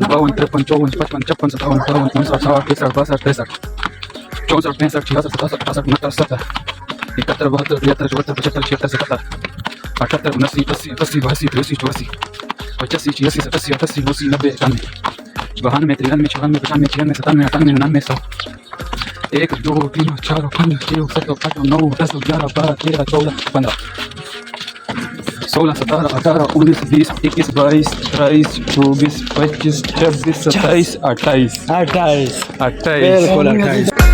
52, 53, 54, 55, 56, 57, 58, 59, 60, 61, 62, 63, 64, 65, 66, 67, 68, 69, 70, 71, 72, 73, 74, 75, 76, 77, 78, 79, 80, 81, 82, 83, 84, 85, 86, 87, 88, 89, 90, 91, 92, 93, 94, 95, 96, 97, 98, 99, 100. 1, 2, 3, 4, 5, 6, 7, 8, 9, 10, 11, 12, 13, 14, 15. 16, 17, 18, 19, 20, 21, 22, 23, 24, 25, 26, 27, 28. 28 28. बिल्कुल 28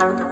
Thank you.